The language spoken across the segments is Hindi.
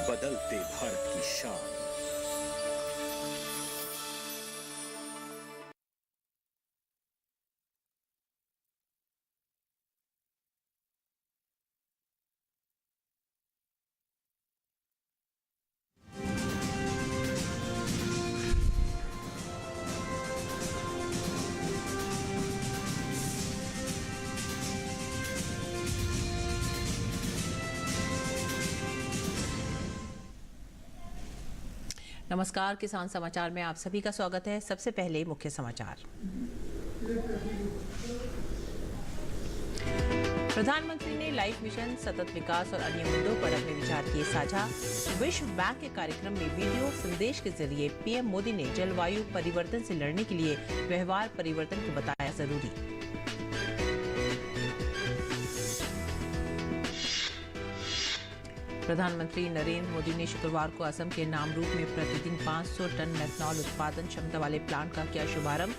बदलते भारत की शान। नमस्कार, किसान समाचार में आप सभी का स्वागत है। सबसे पहले मुख्य समाचार। प्रधानमंत्री ने लाइफ मिशन, सतत विकास और अन्य मुद्दों पर अपने विचार किए साझा। विश्व बैंक के कार्यक्रम में वीडियो संदेश के जरिए पीएम मोदी ने जलवायु परिवर्तन से लड़ने के लिए व्यवहार परिवर्तन को बताया जरूरी। प्रधानमंत्री नरेंद्र मोदी ने शुक्रवार को असम के नामरूप में प्रतिदिन 500 टन मेथनॉल उत्पादन क्षमता वाले प्लांट का किया शुभारंभ।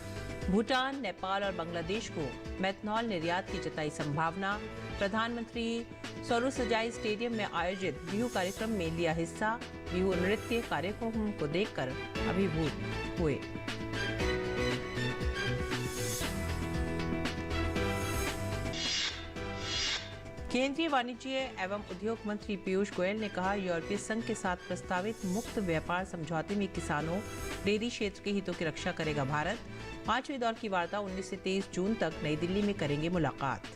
भूटान, नेपाल और बांग्लादेश को मेथनॉल निर्यात की जताई संभावना। प्रधानमंत्री सौरसजाई स्टेडियम में आयोजित बिहू कार्यक्रम में लिया हिस्सा। बिहू नृत्य कार्यक्रम को देखकर अभिभूत हुए। केंद्रीय वाणिज्य एवं उद्योग मंत्री पीयूष गोयल ने कहा, यूरोपीय संघ के साथ प्रस्तावित मुक्त व्यापार समझौते में किसानों, डेयरी क्षेत्र के हितों की रक्षा करेगा भारत। 5वें दौर की वार्ता 19 से 23 जून तक नई दिल्ली में करेंगे मुलाकात।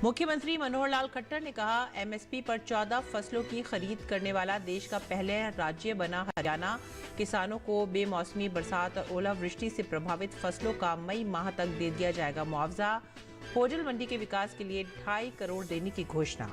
मुख्यमंत्री मनोहर लाल खट्टर ने कहा, एमएसपी पर 14 फसलों की खरीद करने वाला देश का पहला राज्य बना हरियाणा। किसानों को बेमौसमी बरसात और ओलावृष्टि से प्रभावित फसलों का मई माह तक दे दिया जाएगा मुआवजा। होजल मंडी के विकास के लिए 2.5 करोड़ देने की घोषणा।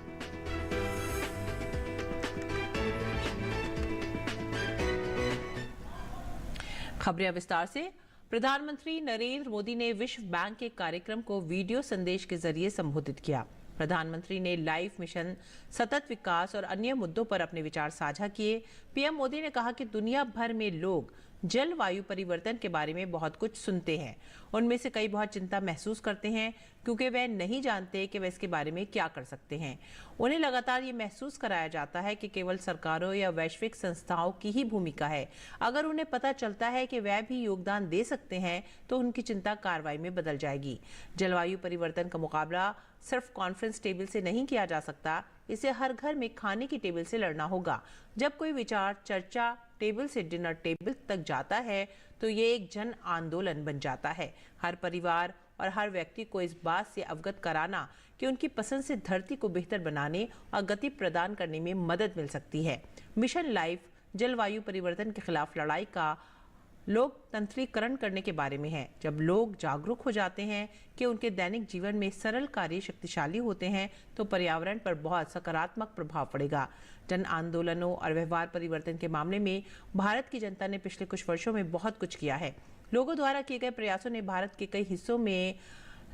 खबरें विस्तार से। प्रधानमंत्री नरेंद्र मोदी ने विश्व बैंक के कार्यक्रम को वीडियो संदेश के जरिए संबोधित किया। प्रधानमंत्री ने लाइफ मिशन, सतत विकास और अन्य मुद्दों पर अपने विचार साझा किए। पीएम मोदी ने कहा कि दुनिया भर में लोग जलवायु परिवर्तन के बारे में बहुत कुछ सुनते हैं। उनमें से कई बहुत चिंता महसूस करते हैं क्योंकि वे नहीं जानते कि वे इसके बारे में क्या कर सकते हैं। उन्हें लगातार ये महसूस कराया जाता है कि केवल सरकारों या वैश्विक संस्थाओं की ही भूमिका है। अगर उन्हें पता चलता है कि वे भी योगदान दे सकते हैं तो उनकी चिंता कार्रवाई में बदल जाएगी। जलवायु परिवर्तन का मुकाबला सिर्फ कॉन्फ्रेंस टेबल से नहीं किया जा सकता, इसे हर घर में खाने की टेबल से लड़ना होगा। जब कोई विचार चर्चा टेबल से डिनर टेबल तक जाता है तो ये एक जन आंदोलन बन जाता है। हर परिवार और हर व्यक्ति को इस बात से अवगत कराना कि उनकी पसंद से धरती को बेहतर बनाने और गति प्रदान करने में मदद मिल सकती है। मिशन लाइफ जलवायु परिवर्तन के खिलाफ लड़ाई का लोकतंत्रीकरण करने के बारे में है। जब लोग जागरूक हो जाते हैं कि उनके दैनिक जीवन में सरल कार्य शक्तिशाली होते हैं तो पर्यावरण पर बहुत सकारात्मक प्रभाव पड़ेगा। जन आंदोलनों और व्यवहार परिवर्तन के मामले में भारत की जनता ने पिछले कुछ वर्षों में बहुत कुछ किया है। लोगों द्वारा किए गए प्रयासों ने भारत के कई हिस्सों में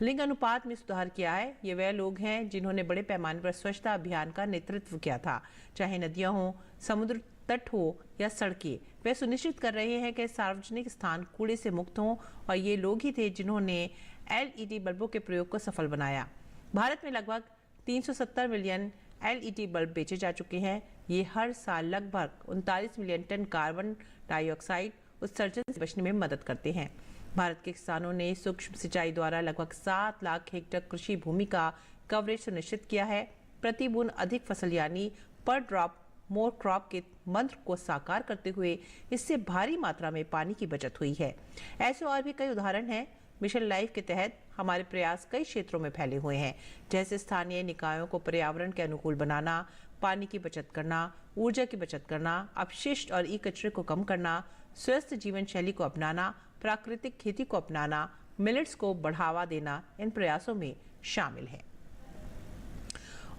लिंग अनुपात में सुधार किया है। ये वह लोग हैं जिन्होंने बड़े पैमाने पर स्वच्छता अभियान का नेतृत्व किया था। चाहे नदियां हों, समुद्र तट हो या सड़कें, वे सुनिश्चित कर रहे हैं कि सार्वजनिक स्थान कूड़े से मुक्त हों। और ये लोग ही थे जिन्होंने एलईडी बल्बों के प्रयोग को सफल बनाया। भारत में लगभग 370 मिलियन एलईडी बल्ब बेचे जा चुके हैं। ये हर साल लगभग 39 मिलियन टन कार्बन डाइऑक्साइड उत्सर्जन से बचने में मदद करते हैं। भारत के किसानों ने सूक्ष्म सिंचाई द्वारा लगभग 7 लाख हेक्टेयर कृषि भूमि का कवरेज सुनिश्चित किया है। प्रति बूंद अधिक फसल यानी पर ड्रॉप मोर क्रॉप के मंत्र को साकार करते हुए इससे भारी मात्रा में पानी की बचत हुई है। ऐसे और भी कई उदाहरण हैं। मिशन लाइफ के तहत हमारे प्रयास कई क्षेत्रों में फैले हुए हैं, जैसे स्थानीय निकायों को पर्यावरण के अनुकूल बनाना, पानी की बचत करना, ऊर्जा की बचत करना, अपशिष्ट और ई कचरे को कम करना, स्वस्थ जीवन शैली को अपनाना, प्राकृतिक खेती को अपनाना, मिलेट्स को बढ़ावा देना इन प्रयासों में शामिल है।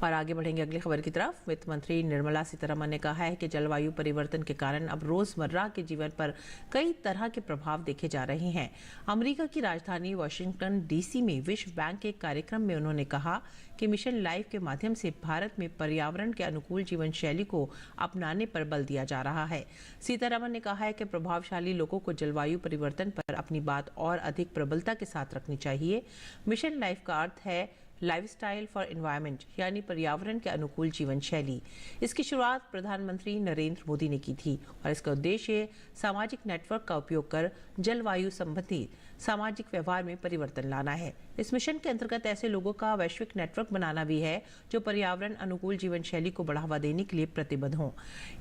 और आगे बढ़ेंगे अगली खबर की तरफ। वित्त मंत्री निर्मला सीतारमण ने कहा है कि जलवायु परिवर्तन के कारण अब रोजमर्रा के जीवन पर कई तरह के प्रभाव देखे जा रहे हैं। अमेरिका की राजधानी वॉशिंगटन डीसी में विश्व बैंक के कार्यक्रम में उन्होंने कहा कि मिशन लाइफ के माध्यम से भारत में पर्यावरण के अनुकूल जीवन शैली को अपनाने पर बल दिया जा रहा है। सीतारमण ने कहा है कि प्रभावशाली लोगों को जलवायु परिवर्तन पर अपनी बात और अधिक प्रबलता के साथ रखनी चाहिए। मिशन लाइफ का अर्थ है लाइफस्टाइल फॉर एनवायरनमेंट, यानी पर्यावरण के अनुकूल जीवन शैली। इसकी शुरुआत प्रधानमंत्री नरेंद्र मोदी ने की थी और इसका उद्देश्य सामाजिक नेटवर्क का उपयोग कर जलवायु संबंधी सामाजिक व्यवहार में परिवर्तन लाना है। इस मिशन के अंतर्गत ऐसे लोगों का वैश्विक नेटवर्क बनाना भी है जो पर्यावरण अनुकूल जीवन शैली को बढ़ावा देने के लिए प्रतिबद्ध हों।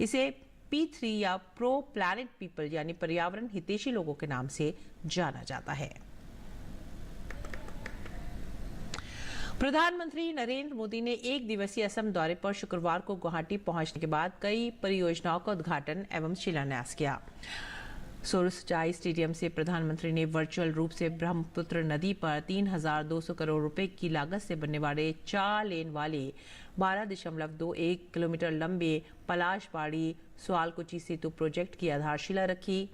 इसे P3 या प्रो प्लैनेट पीपल यानी पर्यावरण हितैषी लोगों के नाम से जाना जाता है। प्रधानमंत्री नरेंद्र मोदी ने एक दिवसीय असम दौरे पर शुक्रवार को गुवाहाटी पहुंचने के बाद कई परियोजनाओं का उद्घाटन एवं शिलान्यास किया। सोरुसजाई स्टेडियम से प्रधानमंत्री ने वर्चुअल रूप से ब्रह्मपुत्र नदी पर 3,200 करोड़ रुपए की लागत से बनने वाले 4 लेन वाले 12.21 किलोमीटर लंबे पलाशबाड़ी सुआलकुची सेतु प्रोजेक्ट की आधारशिला रखी।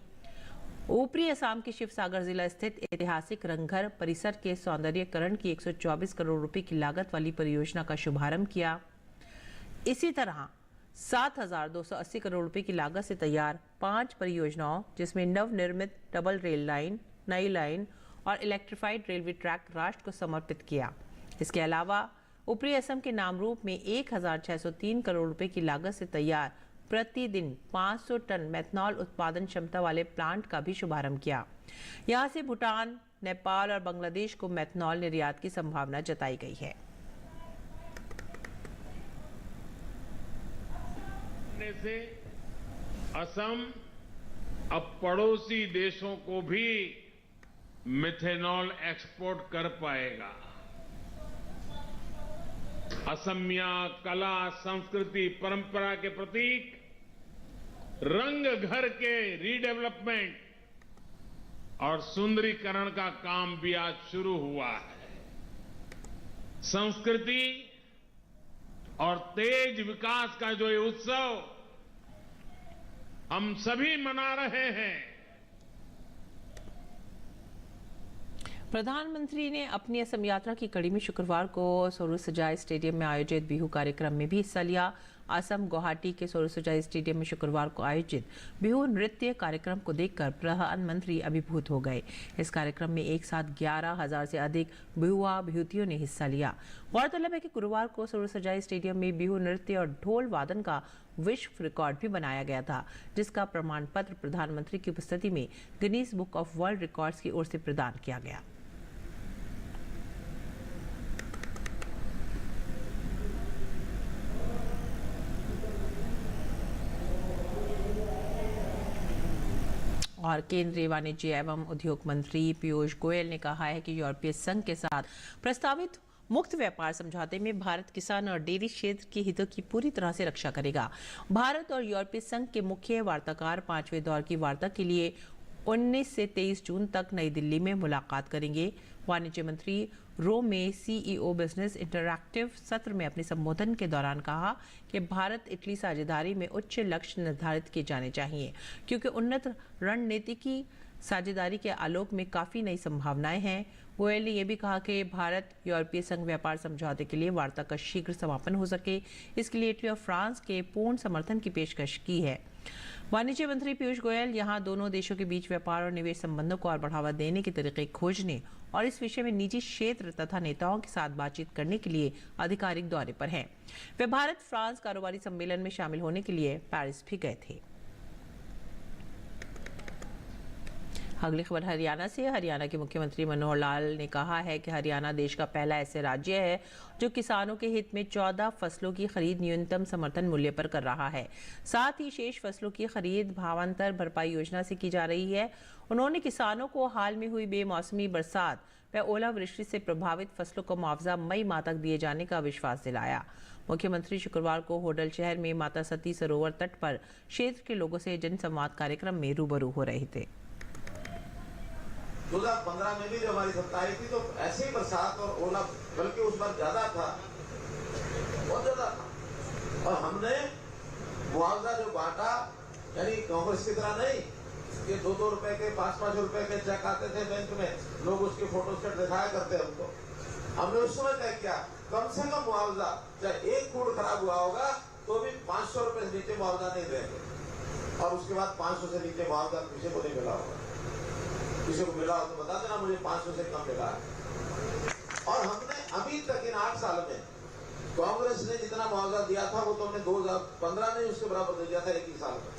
ऊपरी असम के शिवसागर जिला स्थित ऐतिहासिक रंगघर परिसर के सौंदर्यीकरण की 124 करोड़ रुपए की लागत वाली परियोजना का शुभारंभ किया। इसी तरह 7,280 करोड़ रुपए की लागत से तैयार 5 परियोजनाओं, जिसमें नवनिर्मित डबल रेल लाइन, नई लाइन और इलेक्ट्रिफाइड रेलवे ट्रैक राष्ट्र को समर्पित किया। इसके अलावा ऊपरी असम के नामरूप में 1,603 करोड़ रुपए की लागत से तैयार प्रतिदिन 500 टन मेथनॉल उत्पादन क्षमता वाले प्लांट का भी शुभारंभ किया। यहां से भूटान, नेपाल और बांग्लादेश को मेथनॉल निर्यात की संभावना जताई गई है। से असम अब पड़ोसी देशों को भी मेथनॉल एक्सपोर्ट कर पाएगा। असमिया कला, संस्कृति, परंपरा के प्रतीक रंग घर के रीडेवलपमेंट और सुंदरीकरण का काम भी आज शुरू हुआ है। संस्कृति और तेज विकास का जो ये उत्सव हम सभी मना रहे हैं। प्रधानमंत्री ने अपनी असम यात्रा की कड़ी में शुक्रवार को सोरुसजाई स्टेडियम में आयोजित बिहू कार्यक्रम में भी हिस्सा लिया। असम गुवाहाटी के सोरुसजाई स्टेडियम में शुक्रवार को आयोजित बिहू नृत्य कार्यक्रम को देखकर प्रधानमंत्री अभिभूत हो गए। इस कार्यक्रम में एक साथ 11,000 से अधिक बिहुआ बिहुतियों ने हिस्सा लिया। गौरतलब है कि गुरुवार को सोरुसजाई स्टेडियम में बिहू नृत्य और ढोल वादन का विश्व रिकॉर्ड भी बनाया गया था, जिसका प्रमाण पत्र प्रधानमंत्री की उपस्थिति में Guinness book of world records की ओर से प्रदान किया गया। और केंद्रीय वाणिज्य एवं उद्योग मंत्री पीयूष गोयल ने कहा है कि यूरोपीय संघ के साथ प्रस्तावित मुक्त व्यापार समझौते में भारत किसान और डेयरी क्षेत्र के हितों की पूरी तरह से रक्षा करेगा। भारत और यूरोपीय संघ के मुख्य वार्ताकार 5वें दौर की वार्ता के लिए 19 से 23 जून तक नई दिल्ली में मुलाकात करेंगे। वाणिज्य मंत्री रोम में CEO बिजनेस इंटरैक्टिव सत्र में अपने संबोधन के दौरान कहा कि भारत इटली साझेदारी में उच्च लक्ष्य निर्धारित किए जाने चाहिए, क्योंकि उन्नत रणनीतिकी साझेदारी के आलोक में काफी नई संभावनाएं हैं। गोयल ने यह भी कहा कि भारत यूरोपीय संघ व्यापार समझौते के लिए वार्ता का शीघ्र समापन हो सके, इसके लिए इटली और फ्रांस के पूर्ण समर्थन की पेशकश की है। वाणिज्य मंत्री पीयूष गोयल यहां दोनों देशों के बीच व्यापार और निवेश संबंधों को और बढ़ावा देने के तरीके खोजने और इस विषय में निजी क्षेत्र तथा नेताओं के साथ बातचीत करने के लिए आधिकारिक दौरे पर हैं। वे भारत फ्रांस कारोबारी सम्मेलन में शामिल होने के लिए पेरिस भी गए थे। अगली खबर हरियाणा से। हरियाणा के मुख्यमंत्री मनोहर लाल ने कहा है कि हरियाणा देश का पहला ऐसे राज्य है जो किसानों के हित में 14 फसलों की खरीद न्यूनतम समर्थन मूल्य पर कर रहा है। साथ ही शेष फसलों की खरीद भावांतर भरपाई योजना से की जा रही है। उन्होंने किसानों को हाल में हुई बेमौसमी बरसात व ओलावृष्टि से प्रभावित फसलों को मुआवजा मई माह तक दिए जाने का विश्वास दिलाया। मुख्यमंत्री शुक्रवार को होडल शहर में माता सती सरोवर तट पर क्षेत्र के लोगों से जनसंवाद कार्यक्रम में रूबरू हो रहे थे। 2015 में भी जब हमारी सत्ता आई थी तो ऐसी बरसात और ओला बल्कि उस बार ज्यादा था बहुत ज्यादा था। और हमने मुआवजा जो बांटा, यानी कांग्रेस की तरह नहीं कि 2-2 रुपए के 5-5 रुपए के चेक आते थे बैंक में, लोग उसके फोटोस्टेट दिखाया करते हमको। हमने उस समय तय किया कम से कम मुआवजा, चाहे 1 फूट खराब हुआ होगा तो भी 500 रुपए से नीचे मुआवजा नहीं देंगे। और उसके बाद 500 से नीचे मुआवजा किसी को नहीं मिला होगा। किसी को मिला हो तो बता देना मुझे, 500 से कम मिला है। और हमने अभी तक इन 8 साल में कांग्रेस ने जितना मुआवजा दिया था वो तो हमने 2015 में उसके बराबर दे दिया था 1 ही साल में,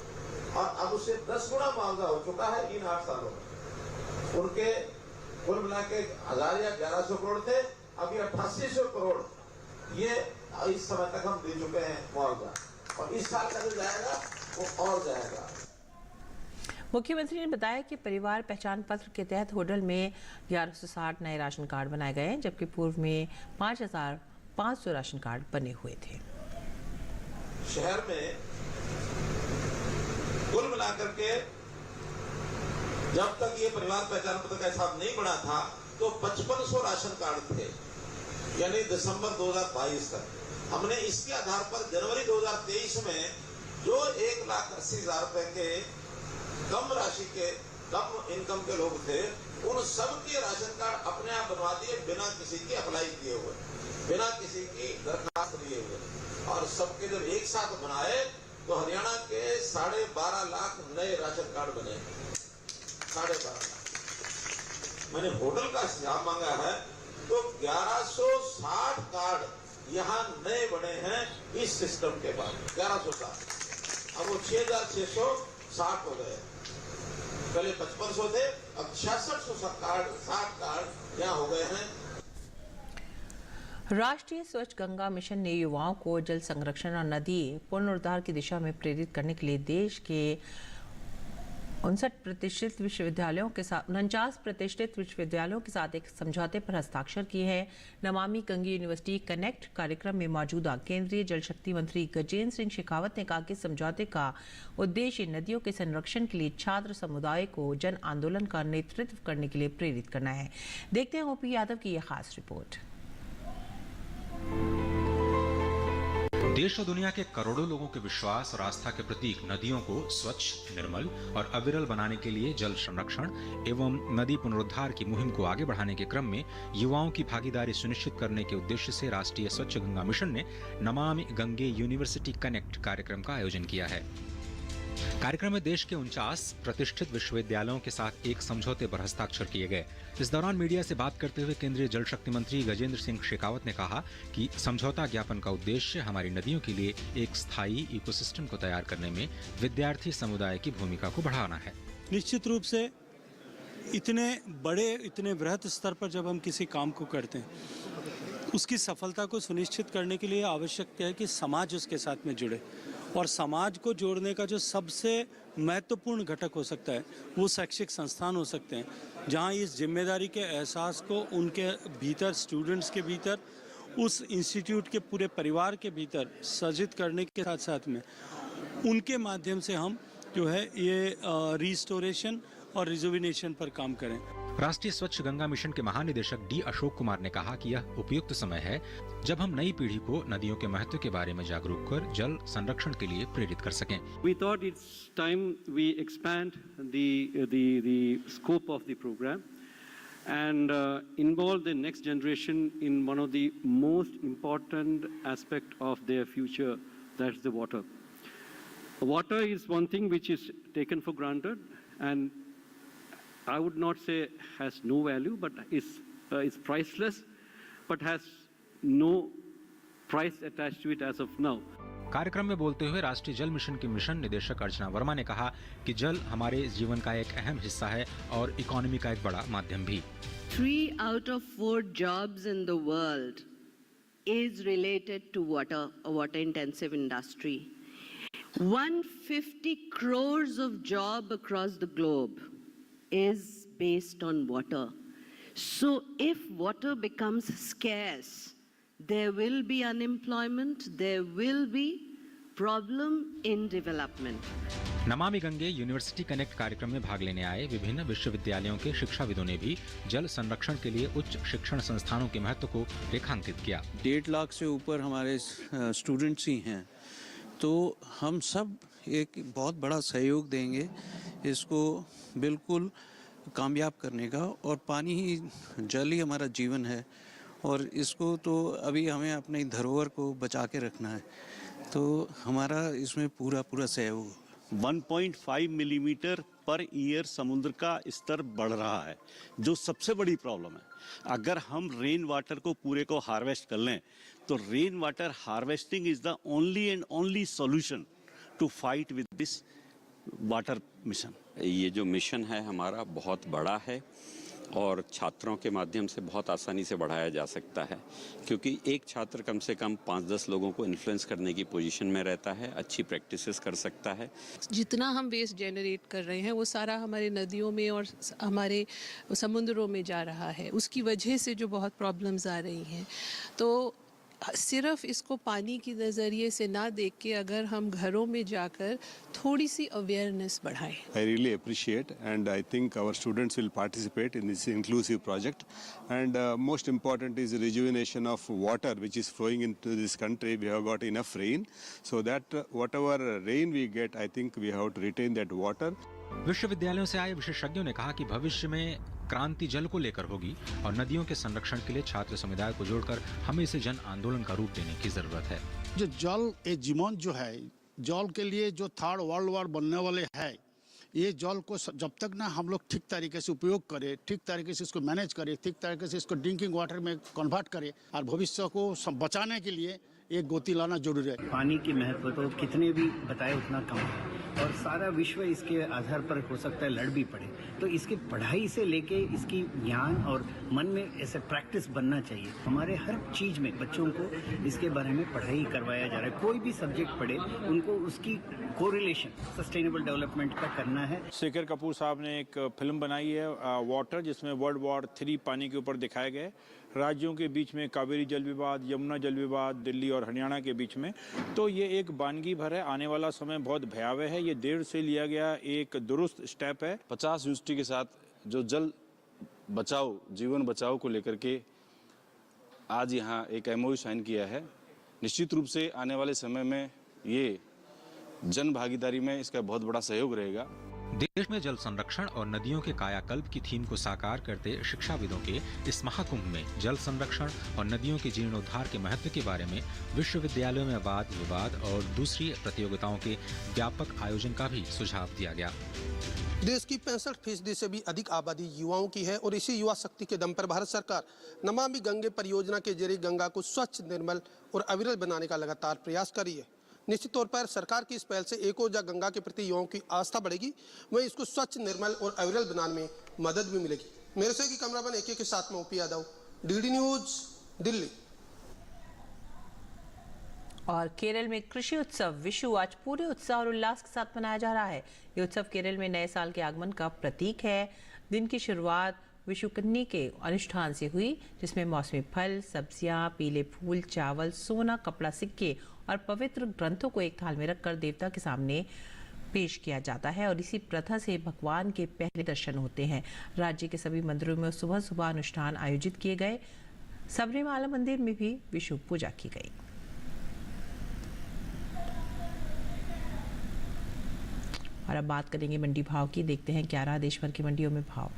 और अब उससे 10 गुना मुआवजा हो चुका है इन 8 सालों में। उनके कुल मिला के 1000 या 1100 करोड़ थे, अभी 8800 करोड़ ये इस समय तक हम दे चुके हैं मुआवजा, और इस साल का जो जाएगा वो और जाएगा। मुख्यमंत्री ने बताया कि परिवार पहचान पत्र के तहत होडल में 1160 नए राशन कार्ड बनाए गए हैं, जबकि पूर्व में 5500 राशन कार्ड बने हुए थे। शहर में कुल मिलाकर के जब तक ये परिवार पहचान पत्र का हिसाब नहीं बना था तो 5500 राशन कार्ड थे, यानी दिसंबर 2022 तक। हमने इसके आधार पर जनवरी 2023 में जो 1,80,000 रुपए के कम राशि के कम इनकम के लोग थे, उन सब के राशन कार्ड अपने आप बनवा दिए, बिना किसी की अप्लाई किए हुए, बिना किसी की दरखास्त लिए हुए। और सबके जब एक साथ बनाए तो हरियाणा के 12.5 लाख नए राशन कार्ड बने। 12.5 लाख। मैंने होटल का हिसाब मांगा है तो 1160 कार्ड यहाँ नए बने हैं इस सिस्टम के बाद। 1160, अब वो 6660 हो गए। पहले 5500 थे, अब 6660 कार्ड यहाँ हो गए हैं। राष्ट्रीय स्वच्छ गंगा मिशन ने युवाओं को जल संरक्षण और नदी पुनरुद्धार की दिशा में प्रेरित करने के लिए देश के 49 विश्वविद्यालयों के साथ 49 प्रतिष्ठित विश्वविद्यालयों के साथ एक समझौते पर हस्ताक्षर किए हैं। नमामि गंगे यूनिवर्सिटी कनेक्ट कार्यक्रम में मौजूदा केंद्रीय जल शक्ति मंत्री गजेंद्र सिंह शेखावत ने कहा कि समझौते का उद्देश्य नदियों के संरक्षण के लिए छात्र समुदाय को जन आंदोलन का नेतृत्व करने के लिए प्रेरित करना है। देखते हैं ओपी यादव की यह खास रिपोर्ट। देश और दुनिया के करोड़ों लोगों के विश्वास और आस्था के प्रतीक नदियों को स्वच्छ, निर्मल और अविरल बनाने के लिए जल संरक्षण एवं नदी पुनरुद्धार की मुहिम को आगे बढ़ाने के क्रम में युवाओं की भागीदारी सुनिश्चित करने के उद्देश्य से राष्ट्रीय स्वच्छ गंगा मिशन ने नमामि गंगे यूनिवर्सिटी कनेक्ट कार्यक्रम का आयोजन किया है। कार्यक्रम में देश के 49 प्रतिष्ठित विश्वविद्यालयों के साथ एक समझौते पर हस्ताक्षर किए गए। इस दौरान मीडिया से बात करते हुए केंद्रीय जल शक्ति मंत्री गजेंद्र सिंह शेखावत ने कहा कि समझौता ज्ञापन का उद्देश्य हमारी नदियों के लिए एक स्थायी इकोसिस्टम को तैयार करने में विद्यार्थी समुदाय की भूमिका को बढ़ाना है। निश्चित रूप से इतने वृहत स्तर पर जब हम किसी काम को करते हैं, उसकी सफलता को सुनिश्चित करने के लिए आवश्यक है कि समाज उसके साथ में जुड़े, और समाज को जोड़ने का जो सबसे महत्वपूर्ण घटक हो सकता है वो शैक्षिक संस्थान हो सकते हैं, जहां इस जिम्मेदारी के एहसास को उनके भीतर, स्टूडेंट्स के भीतर, उस इंस्टीट्यूट के पूरे परिवार के भीतर सर्जित करने के साथ साथ में उनके माध्यम से हम जो है ये रिस्टोरेशन और रिजुविनेशन पर काम करें। राष्ट्रीय स्वच्छ गंगा मिशन के महानिदेशक डी अशोक कुमार ने कहा कि यह उपयुक्त समय है जब हम नई पीढ़ी को नदियों के महत्व के बारे में जागरूक कर जल संरक्षण के लिए प्रेरित कर सकें। We thought it's time we expand the scope of the program and involve the next generation in one of the most important aspect of their future, that's the water. Water is one thing which is taken for granted and I would not say has no value, but is priceless, but has no price attached to it as of now. कार्यक्रम में बोलते हुए राष्ट्रीय जल मिशन की मिशन निदेशक अर्चना वर्मा ने कहा कि जल हमारे जीवन का एक अहम हिस्सा है और इकोनॉमी का एक बड़ा माध्यम भी। 3 out of 4 jobs in the world is related to water, a water-intensive industry. 150 crores of job across the globe is based on water. So if water becomes scarce, there will be unemployment, there will be problem in development. Namami Gange university connect कार्यक्रम में भाग लेने आए विभिन्न विश्वविद्यालयों के शिक्षाविदों ने भी जल संरक्षण के लिए उच्च शिक्षण संस्थानों के महत्व को रेखांकित किया। 1.5 लाख से ऊपर हमारे स्टूडेंट्स ही हैं, तो हम सब एक बहुत बड़ा सहयोग देंगे इसको बिल्कुल कामयाब करने का। और पानी ही, जल ही हमारा जीवन है और इसको तो अभी हमें अपनी धरोहर को बचा के रखना है, तो हमारा इसमें पूरा सहयोग। 1.5 मिलीमीटर पर ईयर समुद्र का स्तर बढ़ रहा है, जो सबसे बड़ी प्रॉब्लम है। अगर हम रेन वाटर को पूरे को हार्वेस्ट कर लें तो rain water harvesting is the only and only solution to fight with this water mission. ये जो मिशन है हमारा बहुत बड़ा है और छात्रों के माध्यम से बहुत आसानी से बढ़ाया जा सकता है, क्योंकि एक छात्र कम से कम 5-10 लोगों को इन्फ्लुएंस करने की पोजीशन में रहता है, अच्छी प्रैक्टिसेस कर सकता है। जितना हम वेस्ट जनरेट कर रहे हैं वो सारा हमारे नदियों में और हमारे समुद्रों में जा रहा है, उसकी वजह से जो बहुत प्रॉब्लम्स आ रही हैं। तो सिर्फ इसको पानी की नज़रिए से ना देख के अगर हम घरों में जाकर थोड़ी सी अवेयरनेस बढ़ाएं। I really appreciate and I think our students will participate in this inclusive project, and most important is the rejuvenation of water which is flowing into this country. We have got enough rain, so that whatever rain we get, I think we have to retain that water. विश्वविद्यालयों से आए विशेषज्ञों ने कहा कि भविष्य में क्रांति जल को लेकर होगी और नदियों के संरक्षण के लिए छात्र समुदाय को जोड़कर हमें इसे जन आंदोलन का रूप देने की जरूरत है। जो जल एक जीवन जो है, जल के लिए जो 3rd वर्ल्ड वॉर बनने वाले है, ये जल को जब तक ना हम लोग ठीक तरीके से उपयोग करें, ठीक तरीके से इसको मैनेज करें, ठीक तरीके से इसको ड्रिंकिंग वाटर में कन्वर्ट करें और भविष्य को बचाने के लिए एक गोती लाना जरूरी है। पानी की महत्व तो कितने भी बताए उतना कम है और सारा विश्व इसके आधार पर हो सकता है लड़ भी पड़े, तो इसकी पढ़ाई से लेके इसकी ज्ञान और मन में ऐसे प्रैक्टिस बनना चाहिए। हमारे हर चीज में बच्चों को इसके बारे में पढ़ाई करवाया जा रहा है। कोई भी सब्जेक्ट पढ़े उनको उसकी कोरिलेशन सस्टेनेबल डेवलपमेंट का करना है। शेखर कपूर साहब ने एक फिल्म बनाई है वाटर, जिसमें वर्ल्ड वॉर 3 पानी के ऊपर दिखाए गए, राज्यों के बीच में कावेरी जल विवाद, यमुना जल विवाद, दिल्ली और हरियाणा के बीच में। तो ये एक वानगी भर है, आने वाला समय बहुत भयावह है। ये देर से लिया गया एक दुरुस्त स्टेप है। 50 यूनिवर्सिटी के साथ जो जल बचाओ, जीवन बचाओ को लेकर के आज यहाँ एक MOU साइन किया है। निश्चित रूप से आने वाले समय में ये जन भागीदारी में इसका बहुत बड़ा सहयोग रहेगा। देश में जल संरक्षण और नदियों के कायाकल्प की थीम को साकार करते शिक्षाविदों के इस महाकुंभ में जल संरक्षण और नदियों के जीर्णोद्धार के महत्व के बारे में विश्वविद्यालयों में वाद विवाद और दूसरी प्रतियोगिताओं के व्यापक आयोजन का भी सुझाव दिया गया। देश की 65% से भी अधिक आबादी युवाओं की है और इसी युवा शक्ति के दम पर भारत सरकार नमामि गंगे परियोजना के जरिए गंगा को स्वच्छ, निर्मल और अविरल बनाने का लगातार प्रयास कर रही है। निश्चित तौर पर सरकार की इस पहल से एक ओर जहाँ गंगा के प्रति युवाओं की आस्था बढ़ेगी, वहीं इसको स्वच्छ, निर्मल और अविरल बनाने में मदद भी मिलेगी। मेरे से कैमरामैन AK के साथ में OP Yadav, DD news, Delhi. और केरल में कृषि उत्सव विशु आज पूरे उत्साह और उल्लास के साथ मनाया जा रहा है। ये उत्सव केरल में नए साल के आगमन का प्रतीक है। दिन की शुरुआत विशुकन्नी के अनुष्ठान से हुई, जिसमें मौसमी फल, सब्जियां, पीले फूल, चावल, सोना, कपड़ा, सिक्के और पवित्र ग्रंथों को एक थाल में रखकर देवता के सामने पेश किया जाता है और इसी प्रथा से भगवान के पहले दर्शन होते हैं। राज्य के सभी मंदिरों में सुबह सुबह अनुष्ठान आयोजित किए गए। सबरीमाला मंदिर में भी विशु पूजा की गई। और अब बात करेंगे मंडी भाव की। देखते हैं क्या रहा देश भर की मंडियों में भाव।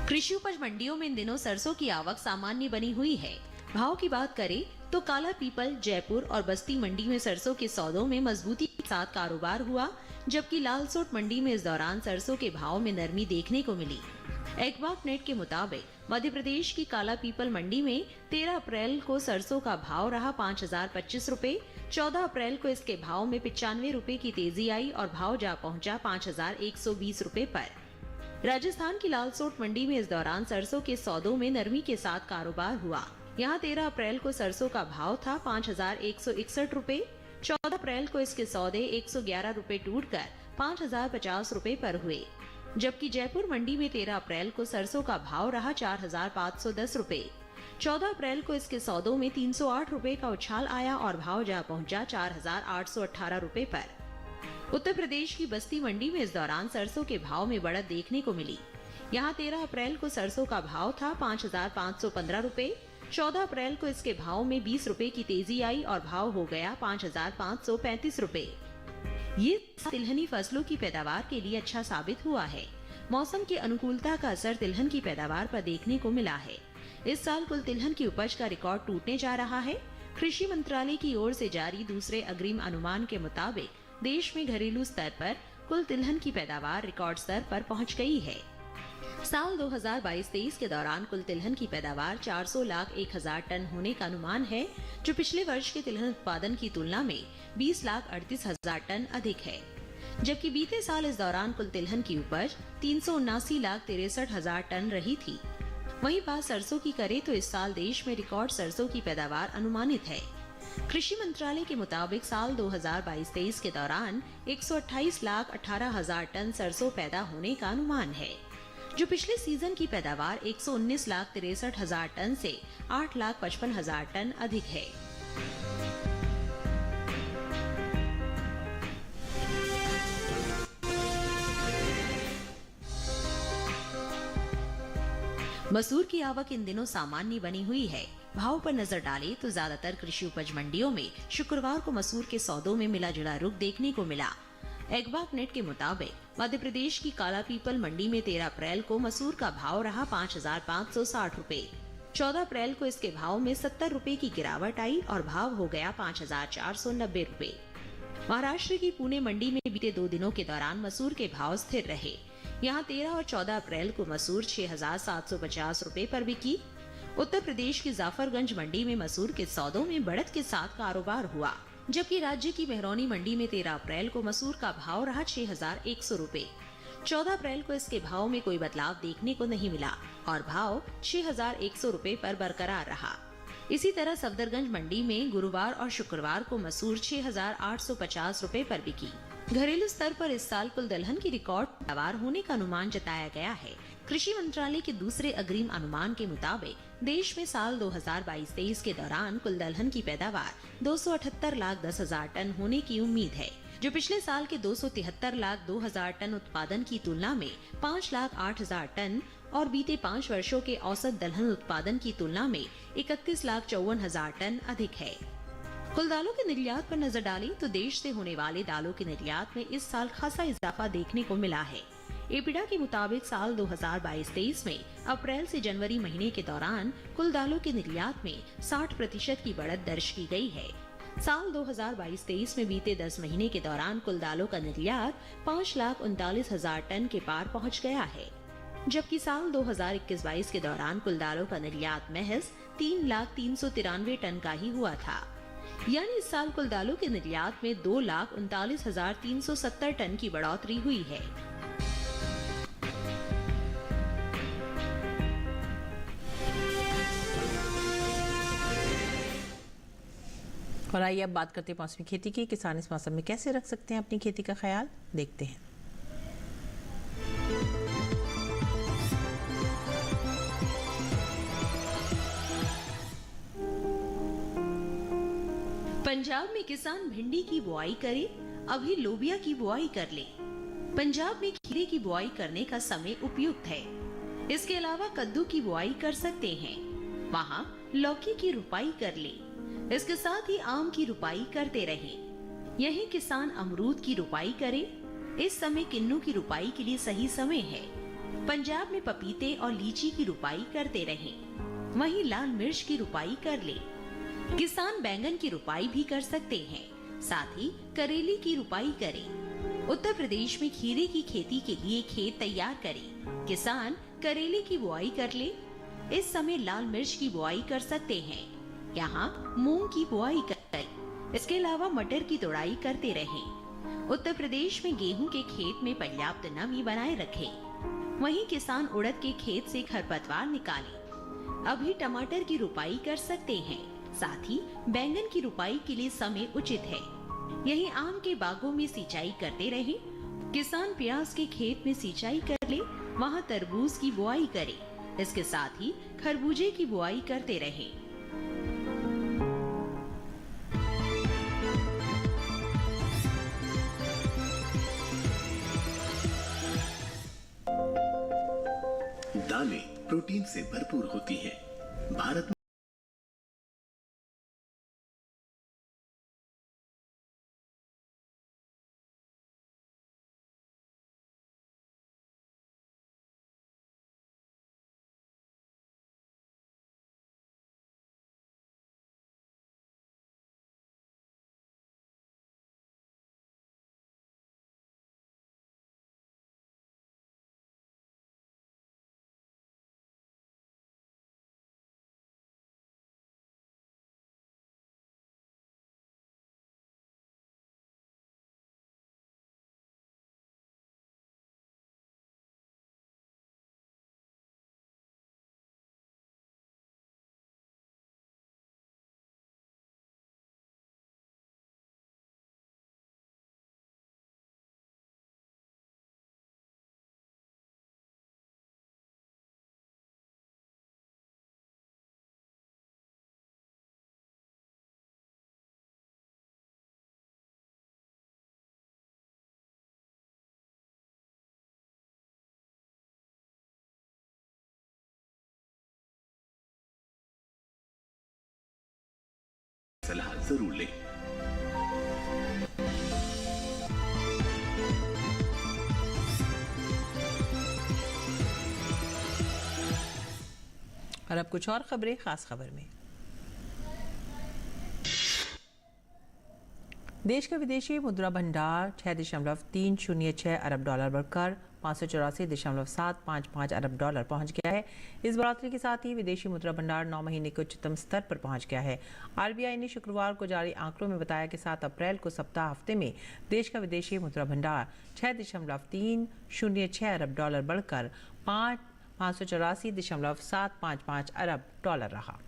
कृषि उपज मंडियों में इन दिनों सरसों की आवक सामान्य बनी हुई है। भाव की बात करें तो काला पीपल, जयपुर और बस्ती मंडी में सरसों के सौदों में मजबूती के साथ कारोबार हुआ, जबकि लालसोट मंडी में इस दौरान सरसों के भाव में नरमी देखने को मिली। एग्वाक नेट के मुताबिक मध्य प्रदेश की काला पीपल मंडी में 13 अप्रैल को सरसों का भाव रहा 5,025 रुपए। 14 अप्रैल को इसके भाव में 95 रुपए की तेजी आई और भाव जा पहुंचा 5,120 रुपए पर। राजस्थान की लालसोट मंडी में इस दौरान सरसों के सौदों में नरमी के साथ कारोबार हुआ। यहाँ 13 अप्रैल को सरसों का भाव था 5,161 रुपए। 14 अप्रैल को इसके सौदे 111 रुपए टूटकर 5,050 रुपए पर हुए, जबकि जयपुर मंडी में 13 अप्रैल को सरसों का भाव रहा 4,510 रुपए। 14 अप्रैल को इसके सौदों में 308 रुपए का उछाल आया और भाव जा पहुंचा 4,818 रुपए पर। उत्तर प्रदेश की बस्ती मंडी में इस दौरान सरसों के भाव में बढ़त देखने को मिली। यहां 13 अप्रैल को सरसों का भाव था 5,515 रुपए। 14 अप्रैल को इसके भाव में 20 रुपए की तेजी आई और भाव हो गया 5,535 रुपए। ये तिलहनी फसलों की पैदावार के लिए अच्छा साबित हुआ है। मौसम की अनुकूलता का असर तिलहन की पैदावार पर देखने को मिला है। इस साल कुल तिलहन की उपज का रिकॉर्ड टूटने जा रहा है। कृषि मंत्रालय की ओर से जारी दूसरे अग्रिम अनुमान के मुताबिक देश में घरेलू स्तर पर कुल तिलहन की पैदावार रिकॉर्ड स्तर पर पहुंच गई है। साल 2022-23 के दौरान कुल तिलहन की पैदावार 400,01,000 टन होने का अनुमान है, जो पिछले वर्ष के तिलहन उत्पादन की तुलना में 20,38,000 टन अधिक है। जबकि बीते साल इस दौरान कुल तिलहन की उपज 379,63,000 टन रही थी। वहीं बात सरसों की करें तो इस साल देश में रिकॉर्ड सरसों की पैदावार अनुमानित है। कृषि मंत्रालय के मुताबिक साल 2022-23 के दौरान 128,18,000 टन सरसों पैदा होने का अनुमान है, जो पिछले सीजन की पैदावार 119,63,000 टन से 8,55,000 टन अधिक है। मसूर की आवक इन दिनों सामान्य बनी हुई है। भाव पर नजर डालें तो ज्यादातर कृषि उपज मंडियों में शुक्रवार को मसूर के सौदों में मिला जुला रुख देखने को मिला। एग्बाक नेट के मुताबिक मध्य प्रदेश की काला पीपल मंडी में 13 अप्रैल को मसूर का भाव रहा 5,560 रुपए। 14 अप्रैल को इसके भाव में 70 रुपए की गिरावट आई और भाव हो गया 5,490 रुपए। महाराष्ट्र की पुणे मंडी में बीते 2 दिनों के दौरान मसूर के भाव स्थिर रहे। यहाँ 13 और 14 अप्रैल को मसूर 6,750 रुपए पर बिकी। उत्तर प्रदेश की जाफरगंज मंडी में मसूर के सौदों में बढ़त के साथ कारोबार हुआ, जबकि राज्य की मेहरौनी मंडी में 13 अप्रैल को मसूर का भाव रहा 6,100 रुपए। 14 अप्रैल को इसके भाव में कोई बदलाव देखने को नहीं मिला और भाव 6,100 रुपए पर बरकरार रहा। इसी तरह सफदरगंज मंडी में गुरुवार और शुक्रवार को मसूर 6,850 रुपए पर बिकी। घरेलू स्तर पर इस साल कुल दलहन की रिकॉर्ड पैदावार होने का अनुमान जताया गया है। कृषि मंत्रालय के दूसरे अग्रिम अनुमान के मुताबिक देश में साल 2022-23 के दौरान कुल दलहन की पैदावार 278,10,000 टन होने की उम्मीद है, जो पिछले साल के 273,02,000 टन उत्पादन की तुलना में 5,08,000 टन और बीते 5 वर्षों के औसत दलहन उत्पादन की तुलना में 31,54,000 टन अधिक है। कुल दालों के निर्यात पर नजर डालें तो देश से होने वाले दालों के निर्यात में इस साल खासा इजाफा देखने को मिला है। एपिडा के मुताबिक साल 2022-23 में अप्रैल से जनवरी महीने के दौरान कुल दालों के निर्यात में 60% की बढ़त दर्ज की गई है। साल 2022-23 में बीते 10 महीने के दौरान कुल दालों का निर्यात 5,39,000 टन के पार पहुंच गया है, जबकि साल 2021-22 के दौरान कुल दालों का निर्यात महज 3,03,93 टन का ही हुआ था। यानी इस साल कुल दालों के निर्यात में 2,39,370 टन की बढ़ोतरी हुई है। और आइए अब बात करते हैं मौसमी खेती की। किसान इस मौसम में कैसे रख सकते हैं अपनी खेती का ख्याल, देखते हैं। पंजाब में किसान भिंडी की बुआई करे, अभी लोबिया की बुआई कर ले। पंजाब में खीरे की बुआई करने का समय उपयुक्त है। इसके अलावा कद्दू की बुआई कर सकते हैं। वहाँ लौकी की रुपाई कर ले। इसके साथ ही आम की रुपाई करते रहें। यही किसान अमरूद की रुपाई करे। इस समय किन्नू की रुपाई के लिए सही समय है। पंजाब में पपीते और लीची की रुपाई करते रहें। वहीं लाल मिर्च की रुपाई कर ले। किसान बैंगन की रुपाई भी कर सकते हैं। साथ ही करेले की रुपाई करें। उत्तर प्रदेश में खीरे की खेती के लिए खेत तैयार करें। किसान करेले की बुआई कर ले। इस समय लाल मिर्च की बुआई कर सकते हैं। यहाँ मूंग की बुआई करें। इसके अलावा मटर की तोड़ाई करते रहें। उत्तर प्रदेश में गेहूं के खेत में पर्याप्त नमी बनाए रखें। वहीं किसान उड़द के खेत से खरपतवार निकालें। अभी टमाटर की रुपाई कर सकते हैं। साथ ही बैंगन की रुपाई के लिए समय उचित है। यही आम के बागों में सिंचाई करते रहें। किसान प्याज के खेत में सिंचाई कर ले। वहाँ तरबूज की बुआई करे। इसके साथ ही खरबूजे की बुआई करते रहें। दालें प्रोटीन से भरपूर होती हैं। भारत सलाह जरूर लें। और अब कुछ और खबरें खास खबर में। देश का विदेशी मुद्रा भंडार 6.306 अरब डॉलर बढ़कर 584.755 अरब डॉलर पहुंच गया है। इस बढ़ोतरी के साथ ही विदेशी मुद्रा भंडार 9 महीने के उच्चतम स्तर पर पहुंच गया है। आरबीआई ने शुक्रवार को जारी आंकड़ों में बताया कि 7 अप्रैल को सप्ताह हफ्ते में देश का विदेशी मुद्रा भंडार 6.306 अरब डॉलर बढ़कर 584.755 अरब डॉलर रहा।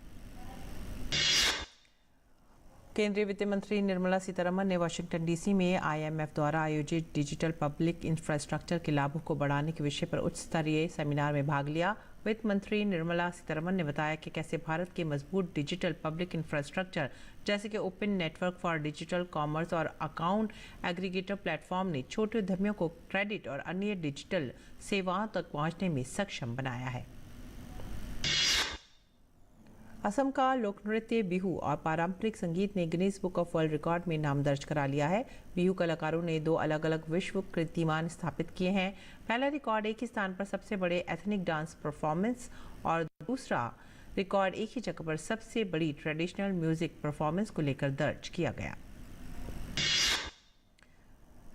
केंद्रीय वित्त मंत्री निर्मला सीतारमण ने वाशिंगटन डीसी में आईएमएफ द्वारा आयोजित डिजिटल पब्लिक इंफ्रास्ट्रक्चर के लाभों को बढ़ाने के विषय पर उच्च स्तरीय सेमिनार में भाग लिया। वित्त मंत्री निर्मला सीतारमण ने बताया कि कैसे भारत के मजबूत डिजिटल पब्लिक इंफ्रास्ट्रक्चर जैसे कि open network for digital commerce और अकाउंट एग्रीगेटर प्लेटफॉर्म ने छोटे उद्यमियों को क्रेडिट और अन्य डिजिटल सेवाओं तक पहुंचने में सक्षम बनाया है। असम का लोक नृत्य बिहू और पारंपरिक संगीत ने Guinness book of world record में नाम दर्ज करा लिया है। बिहू कलाकारों ने 2 अलग-अलग विश्व कीर्तिमान स्थापित किए हैं। पहला रिकॉर्ड एक ही स्थान पर सबसे बड़े एथनिक डांस परफॉर्मेंस और दूसरा रिकॉर्ड एक ही जगह पर सबसे बड़ी ट्रेडिशनल म्यूजिक परफॉर्मेंस को लेकर दर्ज किया गया।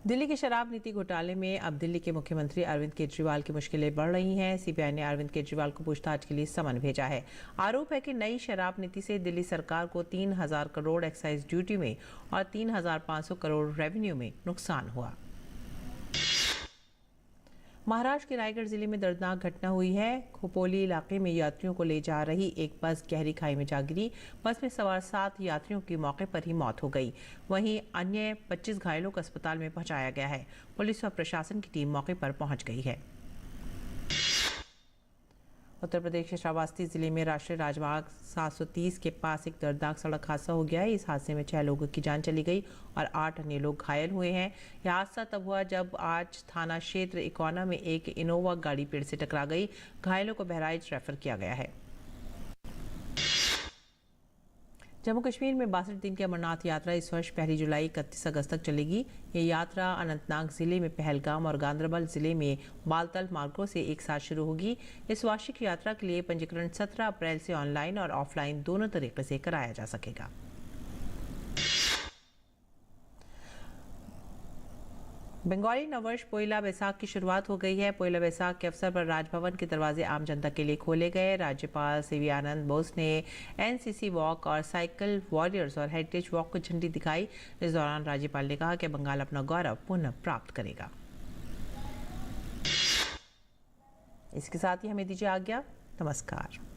दिल्ली के शराब नीति घोटाले में अब दिल्ली के मुख्यमंत्री अरविंद केजरीवाल की मुश्किलें बढ़ रही हैं। सीबीआई ने अरविंद केजरीवाल को पूछताछ के लिए समन भेजा है। आरोप है कि नई शराब नीति से दिल्ली सरकार को 3,000 करोड़ एक्साइज ड्यूटी में और 3,500 करोड़ रेवेन्यू में नुकसान हुआ। महाराष्ट्र के रायगढ़ जिले में दर्दनाक घटना हुई है। खोपोली इलाके में यात्रियों को ले जा रही एक बस गहरी खाई में जा गिरी। बस में सवार 7 यात्रियों की मौके पर ही मौत हो गई। वहीं अन्य 25 घायलों को अस्पताल में पहुंचाया गया है। पुलिस और प्रशासन की टीम मौके पर पहुंच गई है। उत्तर प्रदेश के श्रावस्ती जिले में राष्ट्रीय राजमार्ग 730 के पास एक दर्दनाक सड़क हादसा हो गया है। इस हादसे में 6 लोगों की जान चली गई और 8 अन्य लोग घायल हुए हैं। यह हादसा तब हुआ जब आज थाना क्षेत्र इकोना में एक इनोवा गाड़ी पेड़ से टकरा गई। घायलों को बहराइच रेफर किया गया है। जम्मू कश्मीर में 62 दिन की अमरनाथ यात्रा इस वर्ष 1 जुलाई 31 अगस्त तक चलेगी। ये यात्रा अनंतनाग जिले में पहलगाम और गांदरबल जिले में बालतल मार्गों से एक साथ शुरू होगी। इस वार्षिक यात्रा के लिए पंजीकरण 17 अप्रैल से ऑनलाइन और ऑफलाइन दोनों तरीके से कराया जा सकेगा। बंगाली नववर्ष पोइला बैसाख की शुरुआत हो गई है। पोइला बैसाख के अवसर पर राजभवन के दरवाजे आम जनता के लिए खोले गए। राज्यपाल सीवी आनंद बोस ने एनसीसी वॉक और साइकिल वॉरियर्स और हेरिटेज वॉक को झंडी दिखाई। इस दौरान राज्यपाल ने कहा कि बंगाल अपना गौरव पुनः प्राप्त करेगा। इसके साथ ही हमें दीजिए आज्ञा। नमस्कार।